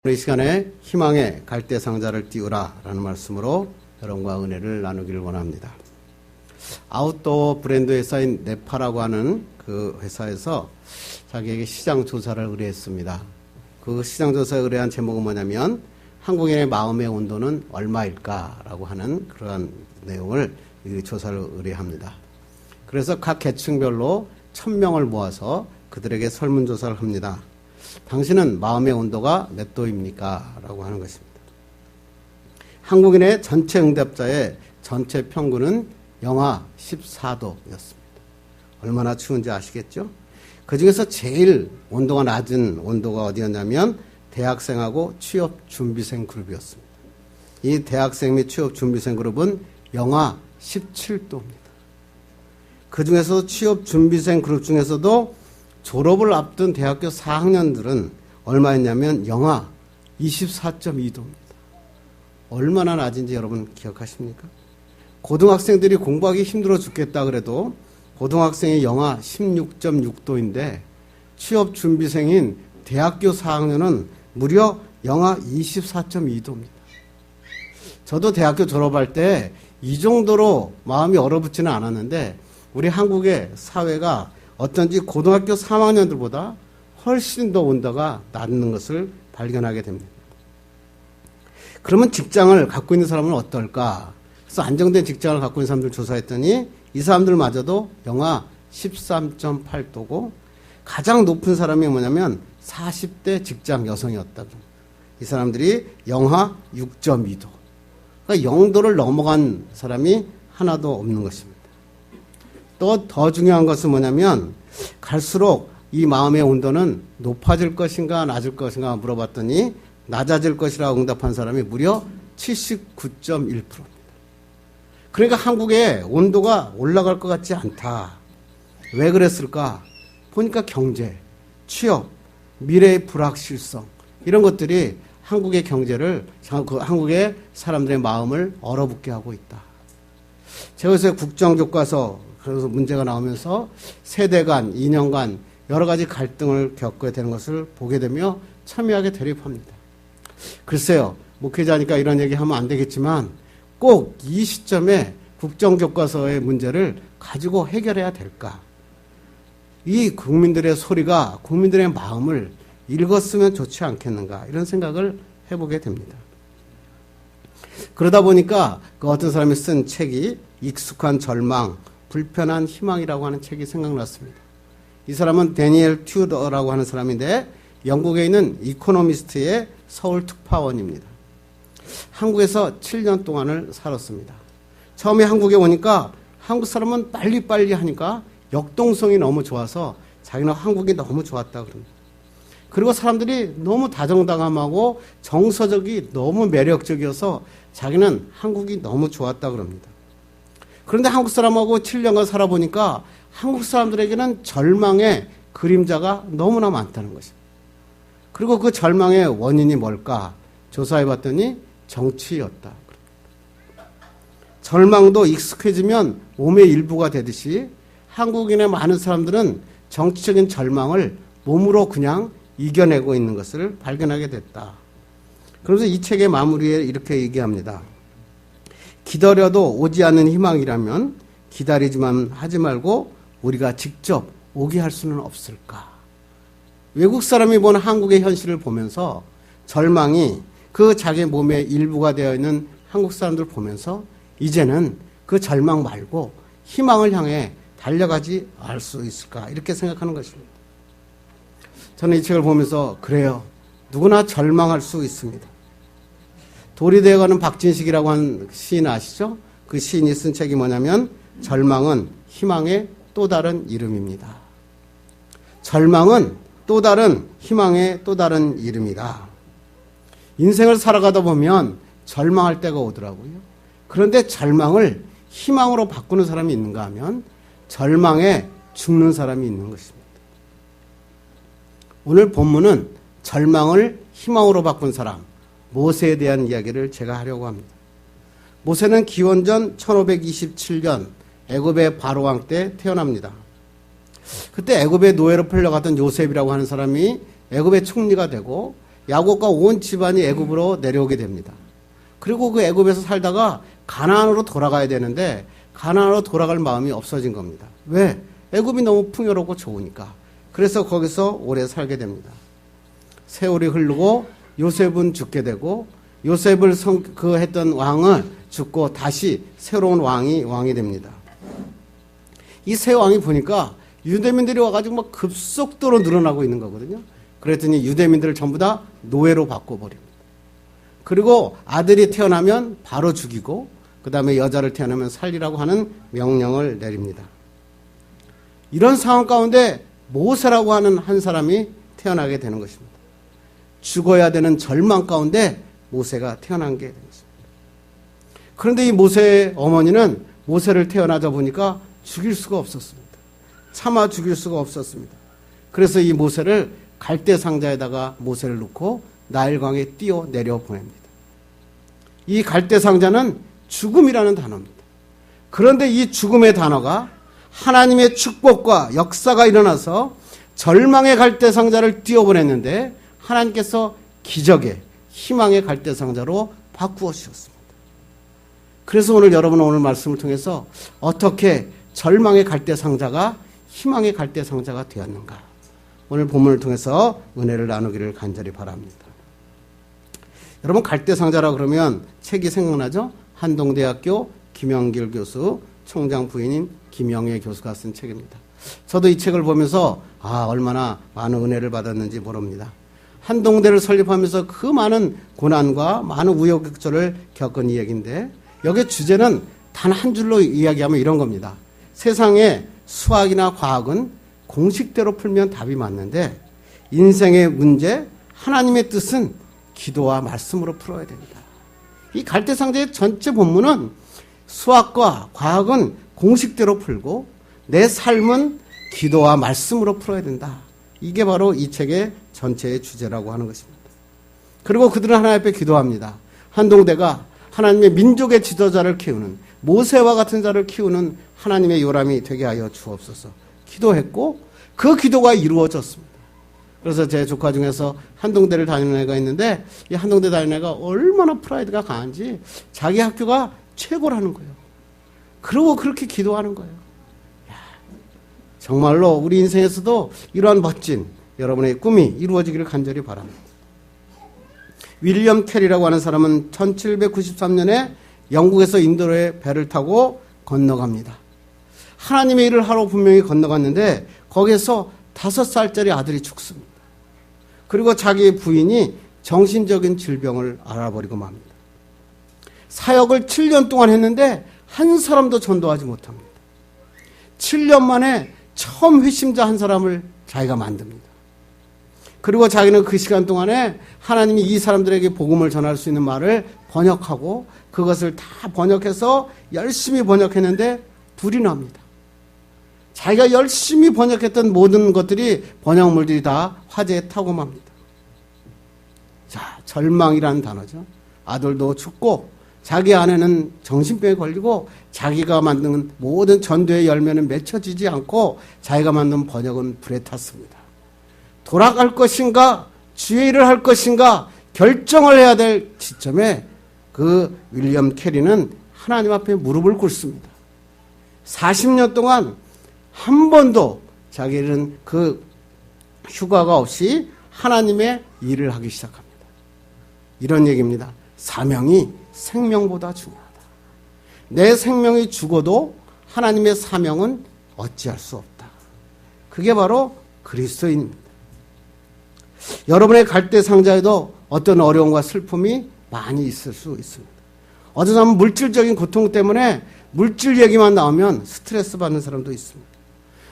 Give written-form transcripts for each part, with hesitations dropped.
오늘 이 시간에 희망의 갈대상자를 띄우라 라는 말씀으로 여러분과 은혜를 나누기를 원합니다. 아웃도어 브랜드 회사인 네파라고 하는 그 회사에서 자기에게 시장 조사를 의뢰했습니다. 그 시장 조사에 의뢰한 제목은 뭐냐면 한국인의 마음의 온도는 얼마일까라고 하는 그러한 내용을 이 조사를 의뢰합니다. 그래서 각 계층별로 1000명을 모아서 그들에게 설문조사를 합니다. 당신은 마음의 온도가 몇 도입니까? 라고 하는 것입니다. 한국인의 전체 응답자의 전체 평균은 영하 14도였습니다. 얼마나 추운지 아시겠죠? 그 중에서 제일 온도가 낮은 온도가 어디였냐면 대학생하고 취업준비생 그룹이었습니다. 이 대학생 및 취업준비생 그룹은 영하 17도입니다. 그 중에서 취업준비생 그룹 중에서도 졸업을 앞둔 대학교 4학년들은 얼마였냐면 영하 24.2도입니다. 얼마나 낮은지 여러분 기억하십니까? 고등학생들이 공부하기 힘들어 죽겠다 그래도 고등학생이 영하 16.6도인데 취업준비생인 대학교 4학년은 무려 영하 24.2도입니다. 저도 대학교 졸업할 때 이 정도로 마음이 얼어붙지는 않았는데 우리 한국의 사회가 어쩐지 고등학교 3학년들보다 훨씬 더 온도가 낮은 것을 발견하게 됩니다. 그러면 직장을 갖고 있는 사람은 어떨까? 그래서 안정된 직장을 갖고 있는 사람들 조사했더니 이 사람들마저도 영하 13.8도고 가장 높은 사람이 뭐냐면 40대 직장 여성이었다. 이 사람들이 영하 6.2도. 그러니까 0도를 넘어간 사람이 하나도 없는 것입니다. 또 더 중요한 것은 뭐냐면 갈수록 이 마음의 온도는 높아질 것인가 낮을 것인가 물어봤더니 낮아질 것이라고 응답한 사람이 무려 79.1%입니다. 그러니까 한국의 온도가 올라갈 것 같지 않다. 왜 그랬을까? 보니까 경제, 취업, 미래의 불확실성 이런 것들이 한국의 경제를, 한국의 사람들의 마음을 얼어붙게 하고 있다. 제가 요새 국정교과서 그래서 문제가 나오면서 세대 간, 이념 간 여러 가지 갈등을 겪게 되는 것을 보게 되며 첨예하게 대립합니다. 글쎄요, 목회자니까 이런 얘기하면 안 되겠지만 꼭 이 시점에 국정교과서의 문제를 가지고 해결해야 될까? 이 국민들의 소리가 국민들의 마음을 읽었으면 좋지 않겠는가 이런 생각을 해보게 됩니다. 그러다 보니까 그 어떤 사람이 쓴 책이 익숙한 절망, 불편한 희망이라고 하는 책이 생각났습니다. 이 사람은 데니엘 튜더라고 하는 사람인데 영국에 있는 이코노미스트의 서울 특파원입니다. 한국에서 7년 동안을 살았습니다. 처음에 한국에 오니까 한국 사람은 빨리빨리 하니까 역동성이 너무 좋아서 자기는 한국이 너무 좋았다 그럽니다. 그리고 사람들이 너무 다정다감하고 정서적이 너무 매력적이어서 자기는 한국이 너무 좋았다 그럽니다. 그런데 한국 사람하고 7년간 살아보니까 한국 사람들에게는 절망의 그림자가 너무나 많다는 것입니다. 그리고 그 절망의 원인이 뭘까? 조사해봤더니 정치였다. 절망도 익숙해지면 몸의 일부가 되듯이 한국인의 많은 사람들은 정치적인 절망을 몸으로 그냥 이겨내고 있는 것을 발견하게 됐다. 그래서 이 책의 마무리에 이렇게 얘기합니다. 기다려도 오지 않는 희망이라면 기다리지만 하지 말고 우리가 직접 오게 할 수는 없을까? 외국 사람이 본 한국의 현실을 보면서 절망이 그 자기 몸의 일부가 되어 있는 한국 사람들을 보면서 이제는 그 절망 말고 희망을 향해 달려가지 알 수 있을까? 이렇게 생각하는 것입니다. 저는 이 책을 보면서 그래요. 누구나 절망할 수 있습니다. 돌이 되어가는 박진식이라고 하는 시인 아시죠? 그 시인이 쓴 책이 뭐냐면 절망은 희망의 또 다른 이름입니다. 절망은 또 다른 희망의 또 다른 이름이다. 인생을 살아가다 보면 절망할 때가 오더라고요. 그런데 절망을 희망으로 바꾸는 사람이 있는가 하면 절망에 죽는 사람이 있는 것입니다. 오늘 본문은 절망을 희망으로 바꾼 사람 모세에 대한 이야기를 제가 하려고 합니다. 모세는 기원전 1527년 애굽의 바로왕 때 태어납니다. 그때 애굽의 노예로 풀려갔던 요셉이라고 하는 사람이 애굽의 총리가 되고 야곱과 온 집안이 애굽으로 내려오게 됩니다. 그리고 그 애굽에서 살다가 가나안으로 돌아가야 되는데 가나안으로 돌아갈 마음이 없어진 겁니다. 왜? 애굽이 너무 풍요롭고 좋으니까. 그래서 거기서 오래 살게 됩니다. 세월이 흐르고 요셉은 죽게 되고 요셉을 했던 왕은 죽고 다시 새로운 왕이 됩니다. 이 새 왕이 보니까 유대민들이 와가지고 막 급속도로 늘어나고 있는 거거든요. 그랬더니 유대민들을 전부 다 노예로 바꿔버립니다. 그리고 아들이 태어나면 바로 죽이고 그 다음에 여자를 태어나면 살리라고 하는 명령을 내립니다. 이런 상황 가운데 모세라고 하는 한 사람이 태어나게 되는 것입니다. 죽어야 되는 절망 가운데 모세가 태어난 게 되는 것입니다. 그런데 이 모세의 어머니는 모세를 태어나자 보니까 죽일 수가 없었습니다. 차마 죽일 수가 없었습니다. 그래서 이 모세를 갈대 상자에다가 모세를 놓고 나일강에 띄워 내려 보냅니다. 이 갈대 상자는 죽음이라는 단어입니다. 그런데 이 죽음의 단어가 하나님의 축복과 역사가 일어나서 절망의 갈대 상자를 띄워 보냈는데 하나님께서 기적의 희망의 갈대 상자로 바꾸어 주셨습니다. 그래서 오늘 말씀을 통해서 어떻게 절망의 갈대 상자가 희망의 갈대 상자가 되었는가, 오늘 본문을 통해서 은혜를 나누기를 간절히 바랍니다. 여러분, 갈대 상자라 그러면 책이 생각나죠? 한동대학교 김영길 교수, 총장 부인인 김영애 교수가 쓴 책입니다. 저도 이 책을 보면서 얼마나 많은 은혜를 받았는지 모릅니다. 한동대를 설립하면서 그 많은 고난과 많은 우여곡절을 겪은 이야기인데, 여기에 주제는 단 한 줄로 이야기하면 이런 겁니다. 세상에 수학이나 과학은 공식대로 풀면 답이 맞는데 인생의 문제, 하나님의 뜻은 기도와 말씀으로 풀어야 됩니다. 이 갈대상자의 전체 본문은 수학과 과학은 공식대로 풀고 내 삶은 기도와 말씀으로 풀어야 된다. 이게 바로 이 책의 전체의 주제라고 하는 것입니다. 그리고 그들은 하나님 앞에 기도합니다. 한동대가 하나님의 민족의 지도자를 키우는, 모세와 같은 자를 키우는 하나님의 요람이 되게 하여 주옵소서 기도했고 그 기도가 이루어졌습니다. 그래서 제 조카 중에서 한동대를 다니는 애가 있는데 이 한동대 다니는 애가 얼마나 프라이드가 강한지 자기 학교가 최고라는 거예요. 그러고 그렇게 기도하는 거예요. 정말로 우리 인생에서도 이러한 멋진 여러분의 꿈이 이루어지기를 간절히 바랍니다. 윌리엄 캐리라고 하는 사람은 1793년에 영국에서 인도로의 배를 타고 건너갑니다. 하나님의 일을 하러 분명히 건너갔는데 거기에서 5살짜리 아들이 죽습니다. 그리고 자기 부인이 정신적인 질병을 알아버리고 맙니다. 사역을 7년 동안 했는데 한 사람도 전도하지 못합니다. 7년 만에 처음 회심자 한 사람을 자기가 만듭니다. 그리고 자기는 그 시간 동안에 하나님이 이 사람들에게 복음을 전할 수 있는 말을 번역하고 그것을 다 번역해서 열심히 번역했는데 불이 납니다. 자기가 열심히 번역했던 모든 것들이, 번역물들이 다 화재에 타고 맙니다. 자, 절망이라는 단어죠. 아들도 죽고 자기 아내는 정신병에 걸리고 자기가 만든 모든 전도의 열매는 맺혀지지 않고 자기가 만든 번역은 불에 탔습니다. 돌아갈 것인가 주의 일을 할 것인가 결정을 해야 될 시점에 그 윌리엄 캐리는 하나님 앞에 무릎을 꿇습니다. 40년 동안 한 번도 자기는 그 휴가가 없이 하나님의 일을 하기 시작합니다. 이런 얘기입니다. 사명이 생명보다 중요하다. 내 생명이 죽어도 하나님의 사명은 어찌할 수 없다. 그게 바로 그리스도인입니다. 여러분의 갈대 상자에도 어떤 어려움과 슬픔이 많이 있을 수 있습니다. 어떤 사람은 물질적인 고통 때문에 물질 얘기만 나오면 스트레스 받는 사람도 있습니다.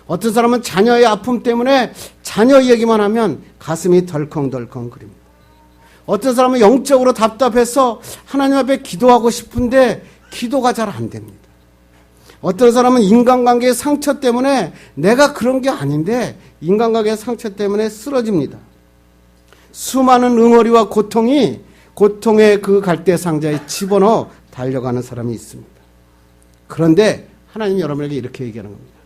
어떤 사람은 자녀의 아픔 때문에 자녀 얘기만 하면 가슴이 덜컹덜컹 그립니다. 어떤 사람은 영적으로 답답해서 하나님 앞에 기도하고 싶은데 기도가 잘 안 됩니다. 어떤 사람은 인간관계의 상처 때문에 내가 그런 게 아닌데 인간관계의 상처 때문에 쓰러집니다. 수많은 응어리와 고통이 고통의 그 갈대 상자에 집어넣어 달려가는 사람이 있습니다. 그런데 하나님이 여러분에게 이렇게 얘기하는 겁니다.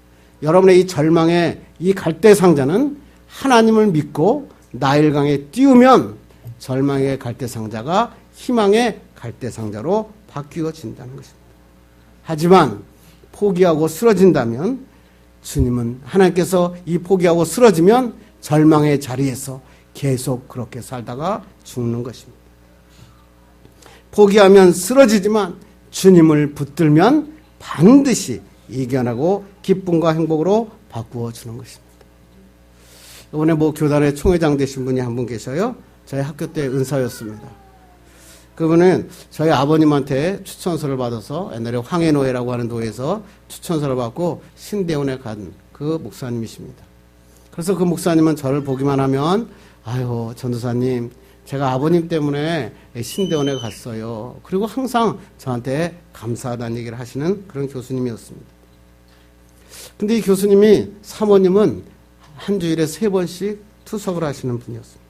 여러분의 이 절망의 이 갈대 상자는 하나님을 믿고 나일강에 띄우면 절망의 갈대상자가 희망의 갈대상자로 바뀌어진다는 것입니다. 하지만 포기하고 쓰러진다면 주님은 하나님께서 이 포기하고 쓰러지면 절망의 자리에서 계속 그렇게 살다가 죽는 것입니다. 포기하면 쓰러지지만 주님을 붙들면 반드시 이겨나고 기쁨과 행복으로 바꾸어 주는 것입니다. 이번에 교단의 총회장 되신 분이 한 분 계셔요. 저희 학교 때 은사였습니다. 그분은 저희 아버님한테 추천서를 받아서 옛날에 황해노회라고 하는 노회에서 추천서를 받고 신대원에 간 그 목사님이십니다. 그래서 그 목사님은 저를 보기만 하면 아유 전도사님 제가 아버님 때문에 신대원에 갔어요. 그리고 항상 저한테 감사하다는 얘기를 하시는 그런 교수님이었습니다. 근데 이 교수님이 사모님은 한 주일에 3번씩 투석을 하시는 분이었습니다.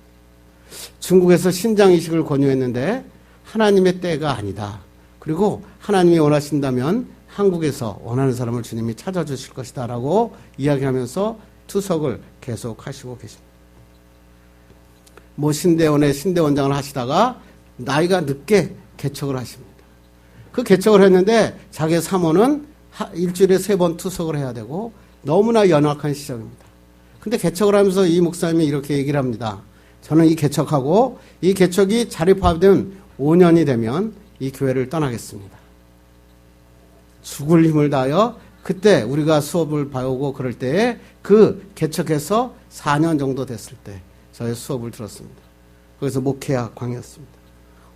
중국에서 신장이식을 권유했는데 하나님의 때가 아니다. 그리고 하나님이 원하신다면 한국에서 원하는 사람을 주님이 찾아주실 것이다 라고 이야기하면서 투석을 계속 하시고 계십니다. 신대원의 신대원장을 하시다가 나이가 늦게 개척을 하십니다. 그 개척을 했는데 자기 사모는 일주일에 3번 투석을 해야 되고 너무나 연약한 시절입니다. 근데 개척을 하면서 이 목사님이 이렇게 얘기를 합니다. 저는 이 개척하고 이 개척이 자립화된 5년이 되면 이 교회를 떠나겠습니다. 죽을 힘을 다하여 그때 우리가 수업을 배우고 그럴 때에 그 개척해서 4년 정도 됐을 때 저의 수업을 들었습니다. 거기서 목회학광이었습니다.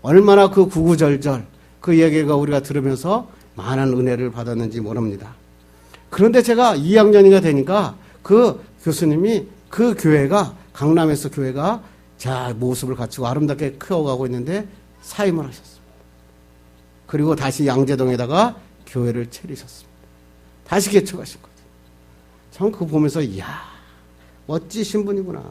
얼마나 그 구구절절 그 얘기가 우리가 들으면서 많은 은혜를 받았는지 모릅니다. 그런데 제가 2학년이가 되니까 그 교수님이 그 교회가 강남에서 교회가 자 모습을 갖추고 아름답게 키워가고 있는데 사임을 하셨습니다. 그리고 다시 양재동에다가 교회를 차리셨습니다. 다시 개척하신 거죠. 전 그거 보면서 이야 멋지신 분이구나.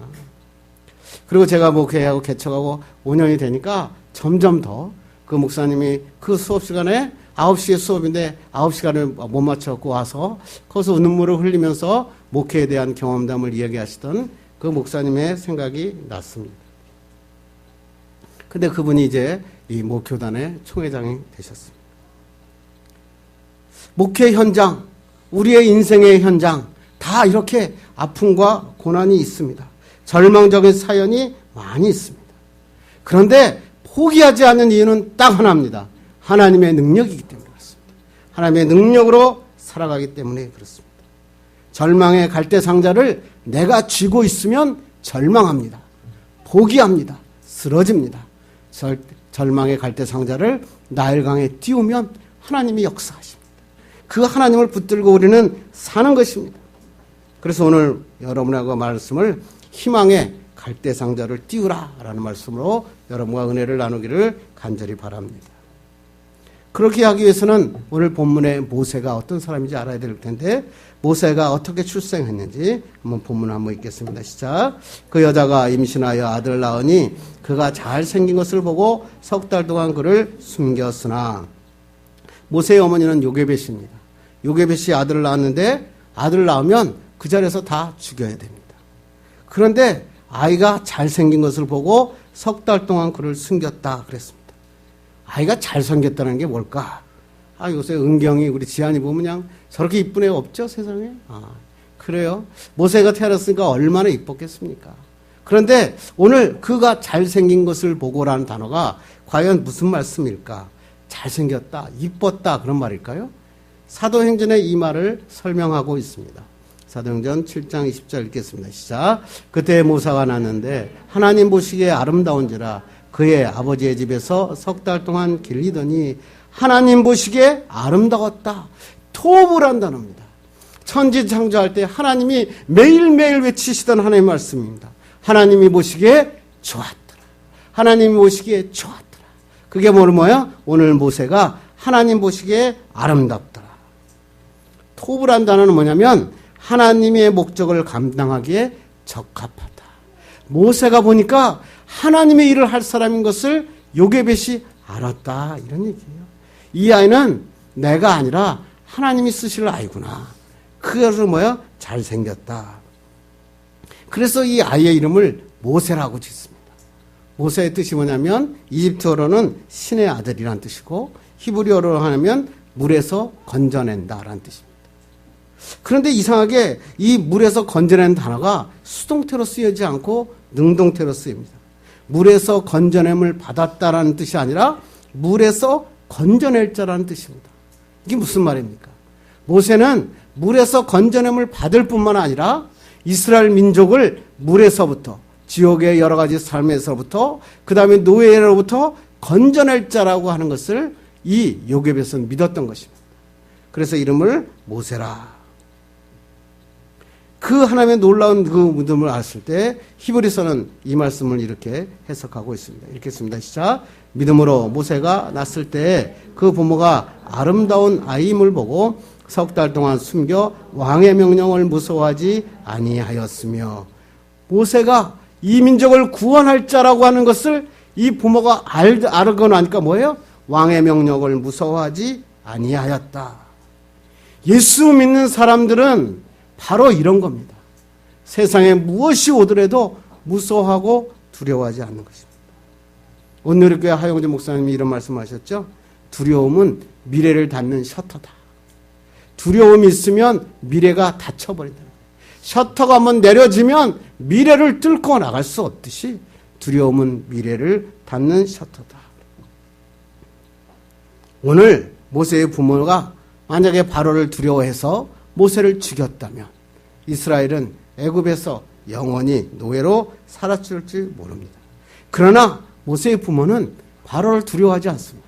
그리고 제가 목회하고 개척하고 5년이 되니까 점점 더 그 목사님이 그 수업 시간에 9시에 수업인데 9시간을 못 맞춰갖고 와서 거기서 눈물을 흘리면서 목회에 대한 경험담을 이야기하시던 그 목사님의 생각이 났습니다. 근데 그분이 이제 이 목교단의 총회장이 되셨습니다. 목회 현장, 우리의 인생의 현장 다 이렇게 아픔과 고난이 있습니다. 절망적인 사연이 많이 있습니다. 그런데 포기하지 않는 이유는 딱 하나입니다. 하나님의 능력이기 때문에 그렇습니다. 하나님의 능력으로 살아가기 때문에 그렇습니다. 절망의 갈대상자를 내가 쥐고 있으면 절망합니다. 포기합니다. 쓰러집니다. 절망의 갈대상자를 나일강에 띄우면 하나님이 역사하십니다. 그 하나님을 붙들고 우리는 사는 것입니다. 그래서 오늘 여러분하고 말씀을 희망의 갈대상자를 띄우라 라는 말씀으로 여러분과 은혜를 나누기를 간절히 바랍니다. 그렇게 하기 위해서는 오늘 본문의 모세가 어떤 사람인지 알아야 될 텐데 모세가 어떻게 출생했는지 한번 본문을 한번 읽겠습니다. 시작. 그 여자가 임신하여 아들을 낳으니 그가 잘생긴 것을 보고 3달 동안 그를 숨겼으나 모세의 어머니는 요게벳입니다. 요게벳이 아들을 낳았는데 아들을 낳으면 그 자리에서 다 죽여야 됩니다. 그런데 아이가 잘생긴 것을 보고 3달 동안 그를 숨겼다 그랬습니다. 아이가 잘생겼다는 게 뭘까? 요새 은경이 우리 지안이 보면 그냥 저렇게 이쁜 애 없죠 세상에? 그래요? 모세가 태어났으니까 얼마나 이뻤겠습니까? 그런데 오늘 그가 잘생긴 것을 보고라는 단어가 과연 무슨 말씀일까? 잘생겼다, 이뻤다 그런 말일까요? 사도행전의 이 말을 설명하고 있습니다. 사도행전 7장 20절 읽겠습니다. 시작. 그때 모세가 났는데 하나님 보시기에 아름다운지라 그의 아버지의 집에서 3달 동안 길리더니 하나님 보시기에 아름다웠다. 토부란 단어입니다. 천지 창조할 때 하나님이 매일매일 외치시던 하나님의 말씀입니다. 하나님이 보시기에 좋았더라. 하나님이 보시기에 좋았더라. 그게 뭐야? 오늘 모세가 하나님 보시기에 아름답더라. 토부란 단어는 뭐냐면 하나님의 목적을 감당하기에 적합하다. 모세가 보니까 하나님의 일을 할 사람인 것을 요게벳이 알았다. 이런 얘기예요. 이 아이는 내가 아니라 하나님이 쓰실 아이구나. 그래서 잘생겼다. 그래서 이 아이의 이름을 모세라고 짓습니다. 모세의 뜻이 뭐냐면 이집트어로는 신의 아들이란 뜻이고 히브리어로 하면 물에서 건져낸다라는 뜻입니다. 그런데 이상하게 이 물에서 건져낸 단어가 수동태로 쓰여지지 않고 능동태로 쓰입니다. 물에서 건져냄을 받았다라는 뜻이 아니라 물에서 건져낼 자라는 뜻입니다. 이게 무슨 말입니까? 모세는 물에서 건져냄을 받을 뿐만 아니라 이스라엘 민족을 물에서부터 지옥의 여러 가지 삶에서부터 그 다음에 노예로부터 건져낼 자라고 하는 것을 이 요셉에서는 믿었던 것입니다. 그래서 이름을 모세라. 그 하나님의 놀라운 그 믿음을 알았을 때 히브리서는 이 말씀을 이렇게 해석하고 있습니다. 이렇게 했습니다. 시작. 믿음으로 모세가 났을 때 그 부모가 아름다운 아이임을 보고 석 달 동안 숨겨 왕의 명령을 무서워하지 아니하였으며, 모세가 이 민족을 구원할 자라고 하는 것을 이 부모가 알고 나니까 뭐예요? 왕의 명령을 무서워하지 아니하였다. 예수 믿는 사람들은 바로 이런 겁니다. 세상에 무엇이 오더라도 무서워하고 두려워하지 않는 것입니다. 온누리교회 하용재 목사님이 이런 말씀하셨죠. 두려움은 미래를 닫는 셔터다. 두려움이 있으면 미래가 닫혀버린다. 셔터가 한번 내려지면 미래를 뚫고 나갈 수 없듯이 두려움은 미래를 닫는 셔터다. 오늘 모세의 부모가 만약에 바로를 두려워해서 모세를 죽였다면 이스라엘은 애굽에서 영원히 노예로 살았을지 모릅니다. 그러나 모세의 부모는 바로를 두려워하지 않습니다.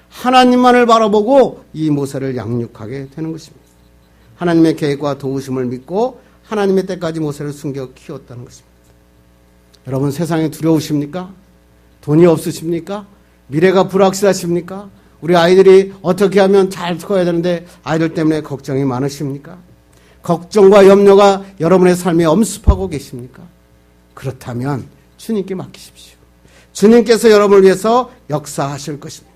하나님만을 바라보고 이 모세를 양육하게 되는 것입니다. 하나님의 계획과 도우심을 믿고 하나님의 때까지 모세를 숨겨 키웠다는 것입니다. 여러분, 세상에 두려우십니까? 돈이 없으십니까? 미래가 불확실하십니까? 우리 아이들이 어떻게 하면 잘 커야 되는데 아이들 때문에 걱정이 많으십니까? 걱정과 염려가 여러분의 삶에 엄습하고 계십니까? 그렇다면 주님께 맡기십시오. 주님께서 여러분을 위해서 역사하실 것입니다.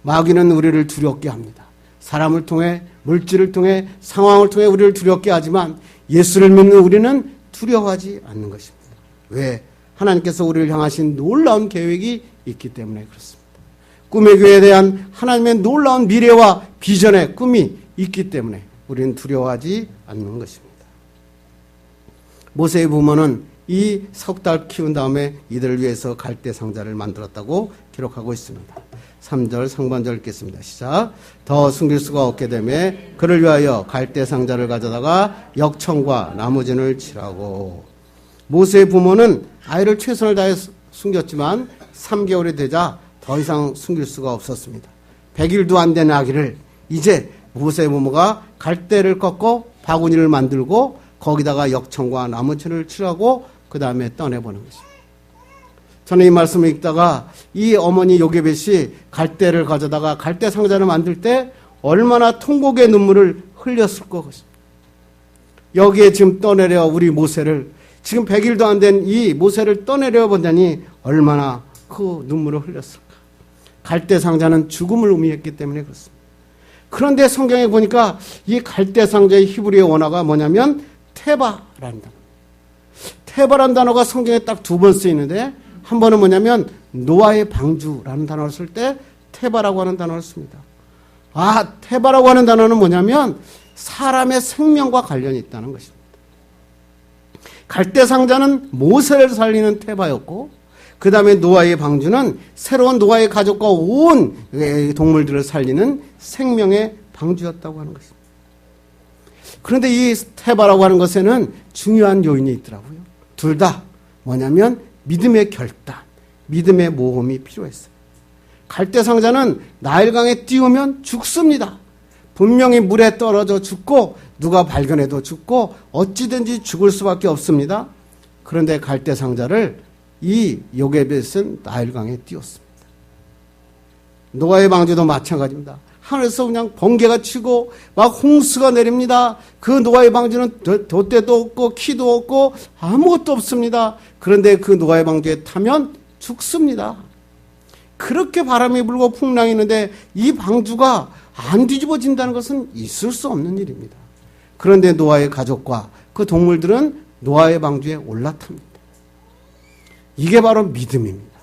마귀는 우리를 두렵게 합니다. 사람을 통해, 물질을 통해, 상황을 통해 우리를 두렵게 하지만 예수를 믿는 우리는 두려워하지 않는 것입니다. 왜? 하나님께서 우리를 향하신 놀라운 계획이 있기 때문에 그렇습니다. 꿈의 교회에 대한 하나님의 놀라운 미래와 비전의 꿈이 있기 때문에 우리는 두려워하지 않는 것입니다. 모세의 부모는 이 석 달 키운 다음에 이들을 위해서 갈대 상자를 만들었다고 기록하고 있습니다. 3절 상반절 읽겠습니다. 시작. 더 숨길 수가 없게 되매 그를 위하여 갈대 상자를 가져다가 역청과 나무진을 칠하고. 모세의 부모는 아이를 최선을 다해 숨겼지만 3개월이 되자 더 이상 숨길 수가 없었습니다. 100일도 안 된 아기를 이제 모세의 부모가 갈대를 꺾고 바구니를 만들고 거기다가 역청과 나무진을 칠하고 그 다음에 떠내보는 것입니다. 저는 이 말씀을 읽다가 이 어머니 요게벳이 갈대를 가져다가 갈대 상자를 만들 때 얼마나 통곡의 눈물을 흘렸을 것입니다. 여기에 지금 떠내려 우리 모세를, 지금 100일도 안 된 이 모세를 떠내려 보자니 얼마나 그 눈물을 흘렸을까. 갈대 상자는 죽음을 의미했기 때문에 그렇습니다. 그런데 성경에 보니까 이 갈대 상자의 히브리어 원어가 뭐냐면 테바라는 단어. 테바라는 단어가 성경에 딱 2번 쓰이는데 한 번은 뭐냐면 노아의 방주라는 단어를 쓸 때 테바라고 하는 단어를 씁니다. 아, 테바라고 하는 단어는 뭐냐면 사람의 생명과 관련이 있다는 것입니다. 갈대 상자는 모세를 살리는 테바였고 그 다음에 노아의 방주는 새로운 노아의 가족과 온 동물들을 살리는 생명의 방주였다고 하는 것입니다. 그런데 이 테바라고 하는 것에는 중요한 요인이 있더라고요. 둘 다 뭐냐면 믿음의 결단, 믿음의 모험이 필요했어요. 갈대 상자는 나일강에 띄우면 죽습니다. 분명히 물에 떨어져 죽고 누가 발견해도 죽고 어찌든지 죽을 수밖에 없습니다. 그런데 갈대 상자를 이 요게벳은 나일강에 띄웠습니다. 노아의 방주도 마찬가지입니다. 하늘에서 그냥 번개가 치고 막 홍수가 내립니다. 그 노아의 방주는 돛대도 없고 키도 없고 아무것도 없습니다. 그런데 그 노아의 방주에 타면 죽습니다. 그렇게 바람이 불고 풍랑이 있는데 이 방주가 안 뒤집어진다는 것은 있을 수 없는 일입니다. 그런데 노아의 가족과 그 동물들은 노아의 방주에 올라탑니다. 이게 바로 믿음입니다.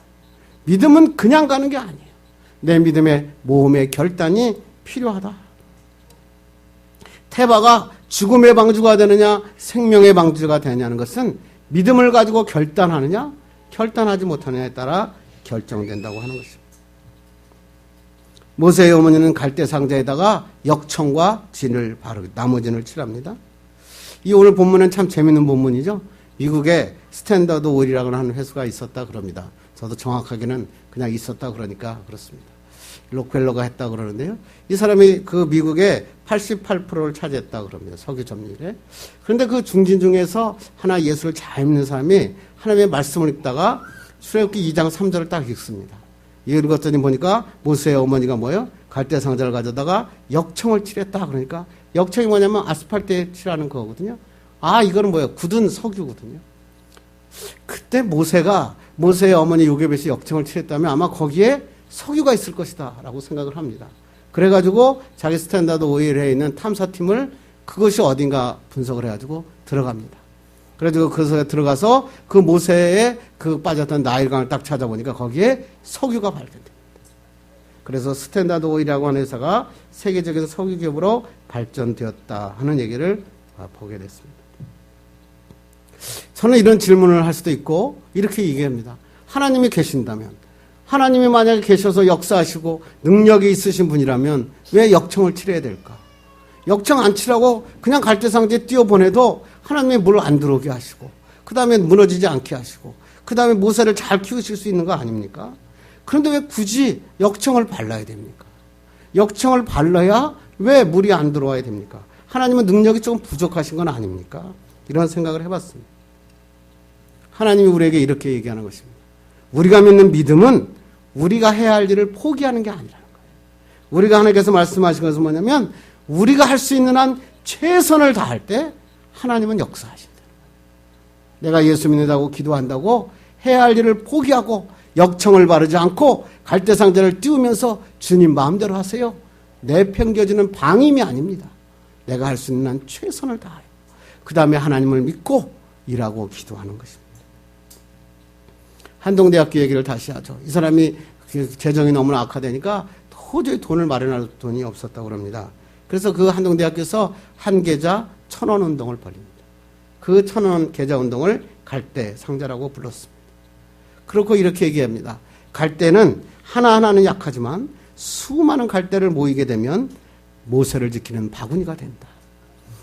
믿음은 그냥 가는 게 아니에요. 내 믿음의 모험의 결단이 필요하다. 태바가 죽음의 방주가 되느냐 생명의 방주가 되느냐는 것은 믿음을 가지고 결단하느냐 결단하지 못하느냐에 따라 결정된다고 하는 것입니다. 모세의 어머니는 갈대 상자에다가 역청과 진을 나무 진을 칠합니다. 이 오늘 본문은 참 재밌는 본문이죠. 미국에 스탠더드 오일이라고 하는 회수가 있었다 그럽니다. 저도 정확하게는 그냥 있었다 그러니까 그렇습니다. 록펠러가 했다 그러는데요. 이 사람이 그 미국의 88%를 차지했다 그럽니다. 석유 점유율에. 그런데 그 중진 중에서 하나 예수를 잘 믿는 사람이 하나님의 말씀을 읽다가 출애굽기 2장 3절을 딱 읽습니다. 읽었더니 보니까 모세의 어머니가 뭐예요? 갈대 상자를 가져다가 역청을 칠했다. 그러니까 역청이 뭐냐면 아스팔트에 칠하는 거거든요. 아, 이거는 뭐예요? 굳은 석유거든요. 그때 모세의 어머니 요게벳이 역청을 칠했다면 아마 거기에 석유가 있을 것이다 라고 생각을 합니다. 그래가지고 자기 스탠다드 오일에 있는 탐사팀을 그것이 어딘가 분석을 해가지고 들어갑니다. 그래가지고 그것에 들어가서 그 모세의 그 빠졌던 나일강을 딱 찾아보니까 거기에 석유가 발견됩니다. 그래서 스탠다드 오일이라고 하는 회사가 세계적인 석유 기업으로 발전되었다 하는 얘기를 보게 됐습니다. 저는 이런 질문을 할 수도 있고 이렇게 얘기합니다. 하나님이 계신다면, 하나님이 만약에 계셔서 역사하시고 능력이 있으신 분이라면 왜 역청을 칠해야 될까? 역청 안 칠하고 그냥 갈대상자에 띄워보내도 하나님이 물 안 들어오게 하시고 그 다음에 무너지지 않게 하시고 그 다음에 모세를 잘 키우실 수 있는 거 아닙니까? 그런데 왜 굳이 역청을 발라야 됩니까? 역청을 발라야 왜 물이 안 들어와야 됩니까? 하나님은 능력이 조금 부족하신 건 아닙니까? 이런 생각을 해봤습니다. 하나님이 우리에게 이렇게 얘기하는 것입니다. 우리가 믿는 믿음은 우리가 해야 할 일을 포기하는 게 아니라는 거예요. 우리가 하나님께서 말씀하신 것은 뭐냐면 우리가 할 수 있는 한 최선을 다할 때 하나님은 역사하신다는 거예요. 내가 예수 믿는다고 기도한다고 해야 할 일을 포기하고 역청을 바르지 않고 갈대상자를 띄우면서 주님 마음대로 하세요. 내팽겨지는 방임이 아닙니다. 내가 할 수 있는 한 최선을 다해요. 그 다음에 하나님을 믿고 일하고 기도하는 것입니다. 한동대학교 얘기를 다시 하죠. 이 사람이 재정이 너무나 악화되니까 도저히 돈을 마련할 돈이 없었다고 합니다. 그래서 그 한동대학교에서 한 계좌 1,000원 운동을 벌입니다. 그 1,000원 계좌 운동을 갈대 상자라고 불렀습니다. 그렇고 이렇게 얘기합니다. 갈대는 하나하나는 약하지만 수많은 갈대를 모이게 되면 모세를 지키는 바구니가 된다.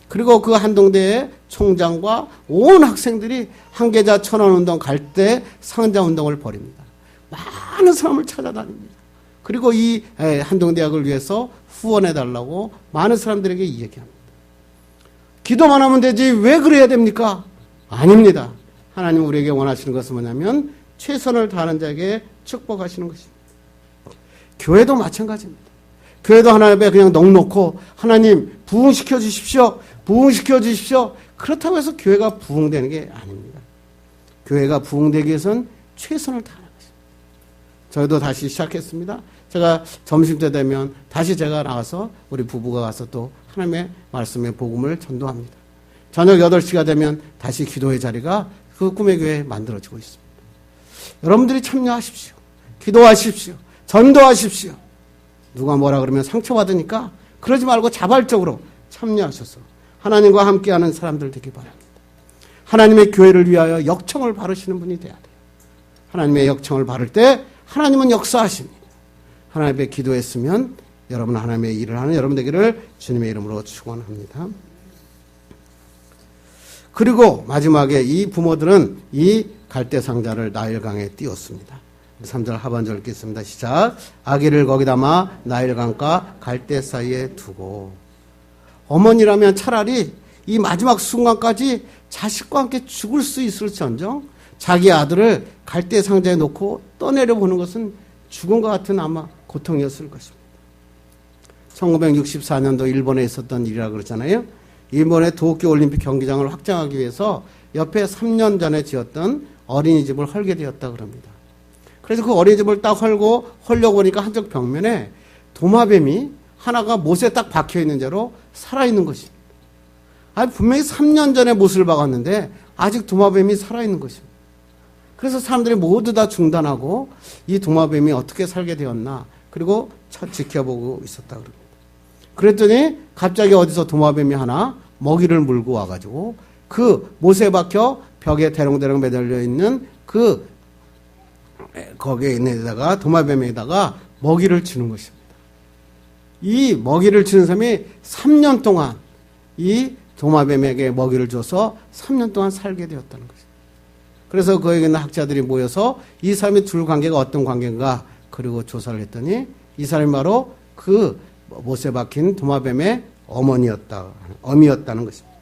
그리고 그 한동대의 총장과 온 학생들이 한 계좌 1,000원 운동 갈대 상자 운동을 벌입니다. 많은 사람을 찾아다닙니다. 그리고 이 한동대학을 위해서 후원해달라고 많은 사람들에게 이야기합니다. 기도만 하면 되지 왜 그래야 됩니까? 아닙니다. 하나님 우리에게 원하시는 것은 뭐냐면 최선을 다하는 자에게 축복하시는 것입니다. 교회도 마찬가지입니다. 교회도 하나님 앞에 그냥 넉놓고 하나님 부흥시켜 주십시오. 부흥시켜 주십시오. 그렇다고 해서 교회가 부흥되는 게 아닙니다. 교회가 부흥되기 위해서는 최선을 다하는 것입니다. 저희도 다시 시작했습니다. 제가 점심때 되면 다시 제가 나가서 우리 부부가 가서 또 하나님의 말씀의 복음을 전도합니다. 저녁 8시가 되면 다시 기도의 자리가 그 꿈의 교회에 만들어지고 있습니다. 여러분들이 참여하십시오. 기도하십시오. 전도하십시오. 누가 뭐라 그러면 상처받으니까 그러지 말고 자발적으로 참여하셔서 하나님과 함께하는 사람들 되기 바랍니다. 하나님의 교회를 위하여 역청을 바르시는 분이 돼야 돼요. 하나님의 역청을 바를 때 하나님은 역사하십니다. 하나님 앞에 기도했으면 여러분 하나님의 일을 하는 여러분 되기를 주님의 이름으로 축원합니다. 그리고 마지막에 이 부모들은 이 갈대 상자를 나일강에 띄웠습니다. 3절 하반절 읽겠습니다. 시작. 아기를 거기 담아 나일강과 갈대 사이에 두고. 어머니라면 차라리 이 마지막 순간까지 자식과 함께 죽을 수 있을지언정 자기 아들을 갈대 상자에 놓고 떠내려 보는 것은 죽은 것 같은 아마 고통이었을 것입니다. 1964년도 일본에 있었던 일이라고 그러잖아요. 일본의 도쿄 올림픽 경기장을 확장하기 위해서 옆에 3년 전에 지었던 어린이집을 헐게 되었다고 합니다. 그래서 그 어린이집을 딱 헐려고 보니까 한쪽 벽면에 도마뱀이 하나가 못에 딱 박혀있는 채로 살아있는 것입니다. 아니, 분명히 3년 전에 못을 박았는데 아직 도마뱀이 살아있는 것입니다. 그래서 사람들이 모두 다 중단하고 이 도마뱀이 어떻게 살게 되었나 그리고 지켜보고 있었다 그럽니다. 그랬더니 갑자기 어디서 도마뱀이 하나 먹이를 물고 와가지고 그 못에 박혀 벽에 대롱대롱 매달려 있는 그 거기에 있는 데다가 도마뱀에다가 먹이를 주는 것입니다. 이 먹이를 주는 사람이 3년 동안 이 도마뱀에게 먹이를 줘서 3년 동안 살게 되었다는 것입니다. 그래서 거기에 있는 학자들이 모여서 이 사람의 둘 관계가 어떤 관계인가 그리고 조사를 했더니 이 사람이 바로 그 못에 박힌 도마뱀의 어미였다는 것입니다.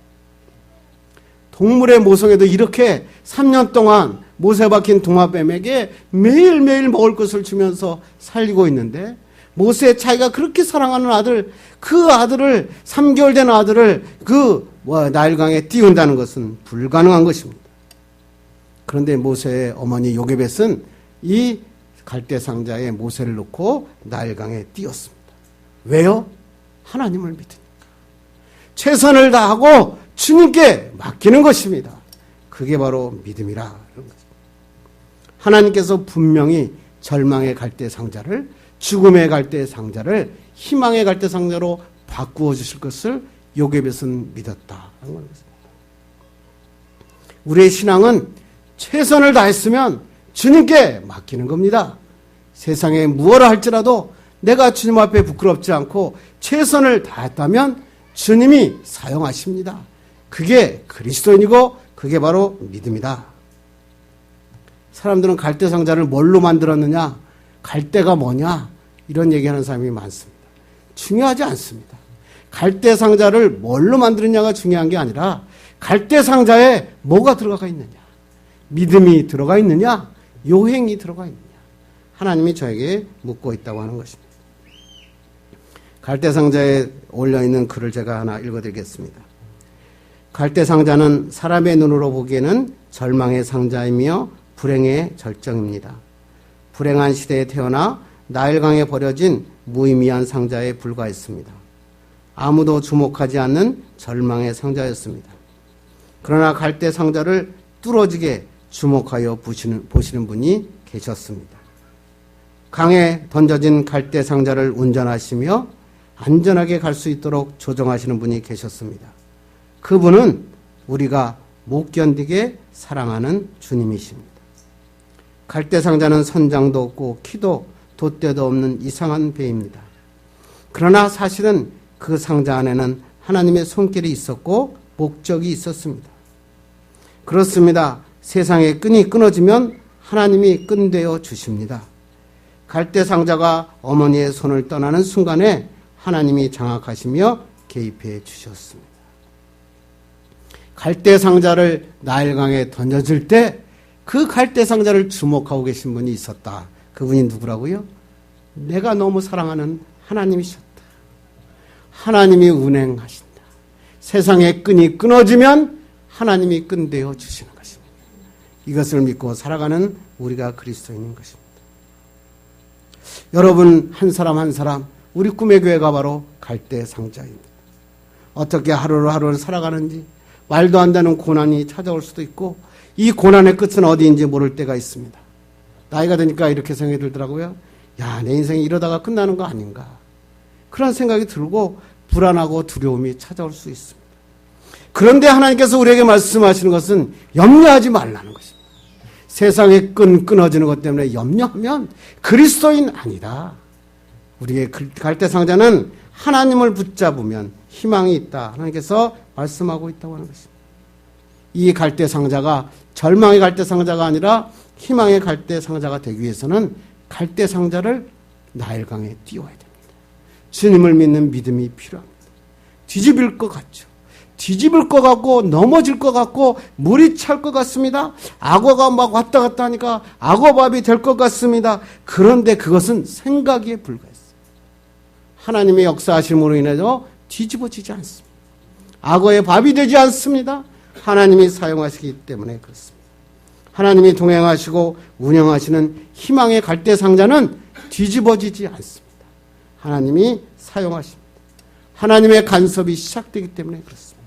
동물의 모성애도 이렇게 3년 동안 못에 박힌 도마뱀에게 매일매일 먹을 것을 주면서 살리고 있는데 모세 자기가 그렇게 사랑하는 아들, 그 아들을 3개월 된 아들을 나일강에 띄운다는 것은 불가능한 것입니다. 그런데 모세의 어머니 요게벳은 이 갈대 상자에 모세를 넣고 나일강에 띄웠습니다. 왜요? 하나님을 믿으니까. 최선을 다하고 주님께 맡기는 것입니다. 그게 바로 믿음이라. 하나님께서 분명히 절망의 갈대 상자를 죽음의 갈대 상자를 희망의 갈대 상자로 바꾸어 주실 것을 요게벳은 믿었다. 우리의 신앙은 최선을 다했으면 주님께 맡기는 겁니다. 세상에 무엇을 할지라도 내가 주님 앞에 부끄럽지 않고 최선을 다했다면 주님이 사용하십니다. 그게 그리스도인이고 그게 바로 믿음이다. 사람들은 갈대 상자를 뭘로 만들었느냐? 갈대가 뭐냐? 이런 얘기하는 사람이 많습니다. 중요하지 않습니다. 갈대 상자를 뭘로 만드느냐가 중요한 게 아니라 갈대 상자에 뭐가 들어가 있느냐? 믿음이 들어가 있느냐? 요행이 들어가 있느냐? 하나님이 저에게 묻고 있다고 하는 것입니다. 갈대 상자에 올려있는 글을 제가 하나 읽어드리겠습니다. 갈대 상자는 사람의 눈으로 보기에는 절망의 상자이며 불행의 절정입니다. 불행한 시대에 태어나 나일강에 버려진 무의미한 상자에 불과했습니다. 아무도 주목하지 않는 절망의 상자였습니다. 그러나 갈대 상자를 뚫어지게 주목하여 보시는 분이 계셨습니다. 강에 던져진 갈대 상자를 운전하시며 안전하게 갈 수 있도록 조정하시는 분이 계셨습니다. 그분은 우리가 못 견디게 사랑하는 주님이십니다. 갈대 상자는 선장도 없고 키도 돛대도 없는 이상한 배입니다. 그러나 사실은 그 상자 안에는 하나님의 손길이 있었고 목적이 있었습니다. 그렇습니다. 세상의 끈이 끊어지면 하나님이 끈되어 주십니다. 갈대 상자가 어머니의 손을 떠나는 순간에 하나님이 장악하시며 개입해 주셨습니다. 갈대 상자를 나일강에 던져질 때 그 갈대 상자를 주목하고 계신 분이 있었다. 그분이 누구라고요? 내가 너무 사랑하는 하나님이셨다. 하나님이 운행하신다. 세상의 끈이 끊어지면 하나님이 끈되어 주시는 것입니다. 이것을 믿고 살아가는 우리가 그리스도인인 것입니다. 여러분 한 사람 한 사람 우리 꿈의 교회가 바로 갈대 상자입니다. 어떻게 하루를 살아가는지 말도 안 되는 고난이 찾아올 수도 있고 이 고난의 끝은 어디인지 모를 때가 있습니다. 나이가 드니까 이렇게 생각이 들더라고요. 야, 내 인생이 이러다가 끝나는 거 아닌가. 그런 생각이 들고 불안하고 두려움이 찾아올 수 있습니다. 그런데 하나님께서 우리에게 말씀하시는 것은 염려하지 말라는 것입니다. 세상의 끈 끊어지는 것 때문에 염려하면 그리스도인 아니다. 우리의 갈대 상자는 하나님을 붙잡으면 희망이 있다. 하나님께서 말씀하고 있다고 하는 것입니다. 이 갈대 상자가 절망의 갈대 상자가 아니라 희망의 갈대 상자가 되기 위해서는 갈대 상자를 나일강에 띄워야 됩니다. 주님을 믿는 믿음이 필요합니다. 뒤집을 것 같죠. 뒤집을 것 같고 넘어질 것 같고 물이 찰 것 같습니다. 악어가 막 왔다 갔다 하니까 악어밥이 될 것 같습니다. 그런데 그것은 생각에 불과했어요. 하나님의 역사하심으로 인해서 뒤집어지지 않습니다. 악어의 밥이 되지 않습니다. 하나님이 사용하시기 때문에 그렇습니다. 하나님이 동행하시고 운영하시는 희망의 갈대 상자는 뒤집어지지 않습니다. 하나님이 사용하십니다. 하나님의 간섭이 시작되기 때문에 그렇습니다.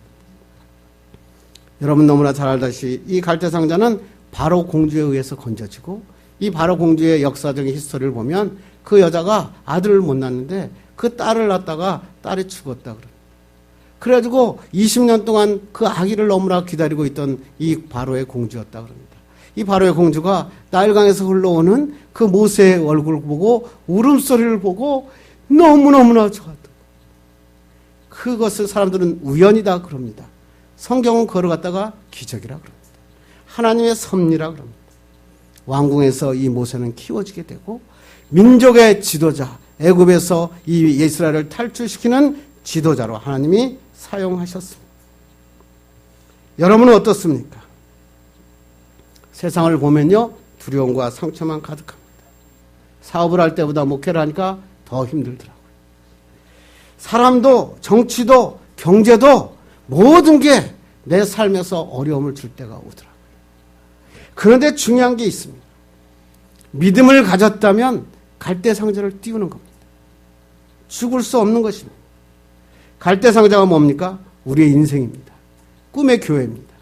여러분 너무나 잘 알다시피 이 갈대 상자는 바로 공주에 의해서 건져지고 이 바로 공주의 역사적인 히스토리를 보면 그 여자가 아들을 못 낳는데 그 딸을 낳다가 딸이 죽었다 그래요. 그래가지고 20년 동안 그 아기를 너무나 기다리고 있던 이 바로의 공주였다 그럽니다. 이 바로의 공주가 나일강에서 흘러오는 그 모세의 얼굴을 보고 울음소리를 보고 너무너무나 좋았다. 그것을 사람들은 우연이다 그럽니다. 성경은 그걸 갖다가 기적이라 그럽니다. 하나님의 섭리라 그럽니다. 왕궁에서 이 모세는 키워지게 되고 민족의 지도자, 애굽에서 이 이스라엘을 탈출시키는 지도자로 하나님이 사용하셨습니다. 여러분은 어떻습니까? 세상을 보면요, 두려움과 상처만 가득합니다. 사업을 할 때보다 목회를 하니까 더 힘들더라고요. 사람도, 정치도, 경제도 모든 게 내 삶에서 어려움을 줄 때가 오더라고요. 그런데 중요한 게 있습니다. 믿음을 가졌다면 갈대상자를 띄우는 겁니다. 죽을 수 없는 것입니다. 갈대상자가 뭡니까? 우리의 인생입니다. 꿈의 교회입니다.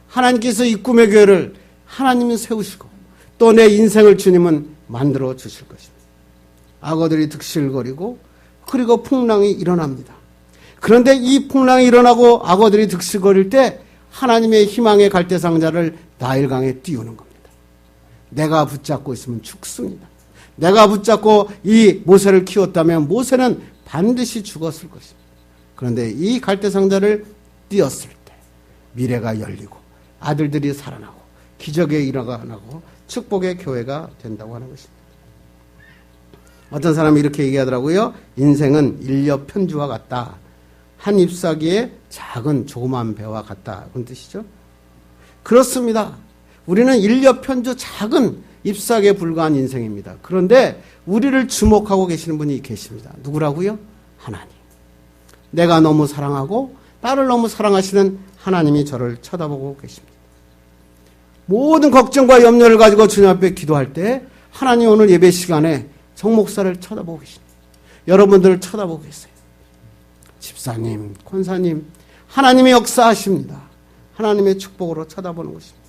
하나님께서 이 꿈의 교회를 하나님이 세우시고 또 내 인생을 주님은 만들어 주실 것입니다. 악어들이 득실거리고 그리고 풍랑이 일어납니다. 그런데 이 풍랑이 일어나고 악어들이 득실거릴 때 하나님의 희망의 갈대상자를 나일강에 띄우는 겁니다. 내가 붙잡고 있으면 죽습니다. 내가 붙잡고 이 모세를 키웠다면 모세는 반드시 죽었을 것입니다. 그런데 이 갈대상자를 띄었을 때 미래가 열리고 아들들이 살아나고 기적의 일어나고 축복의 교회가 된다고 하는 것입니다. 어떤 사람이 이렇게 얘기하더라고요. 인생은 인력 편주와 같다. 한 잎사귀의 작은 조그만 배와 같다. 그런 뜻이죠. 그렇습니다. 우리는 인력 편주 작은 잎사귀에 불과한 인생입니다. 그런데 우리를 주목하고 계시는 분이 계십니다. 누구라고요? 하나님. 내가 너무 사랑하고 나를 너무 사랑하시는 하나님이 저를 쳐다보고 계십니다. 모든 걱정과 염려를 가지고 주님 앞에 기도할 때 하나님 오늘 예배 시간에 정 목사를 쳐다보고 계십니다. 여러분들을 쳐다보고 계세요. 집사님, 권사님, 하나님의 역사하십니다. 하나님의 축복으로 쳐다보는 것입니다.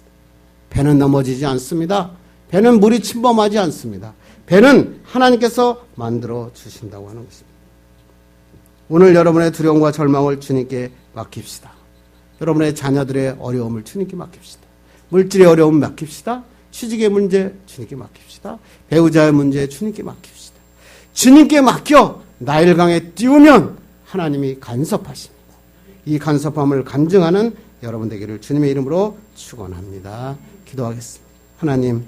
배는 넘어지지 않습니다. 배는 물이 침범하지 않습니다. 배는 하나님께서 만들어 주신다고 하는 것입니다. 오늘 여러분의 두려움과 절망을 주님께 맡깁시다. 여러분의 자녀들의 어려움을 주님께 맡깁시다. 물질의 어려움 맡깁시다. 취직의 문제 주님께 맡깁시다. 배우자의 문제 주님께 맡깁시다. 주님께 맡겨 나일강에 띄우면 하나님이 간섭하십니다. 이 간섭함을 간증하는 여러분 되기를 주님의 이름으로 축원합니다. 기도하겠습니다. 하나님,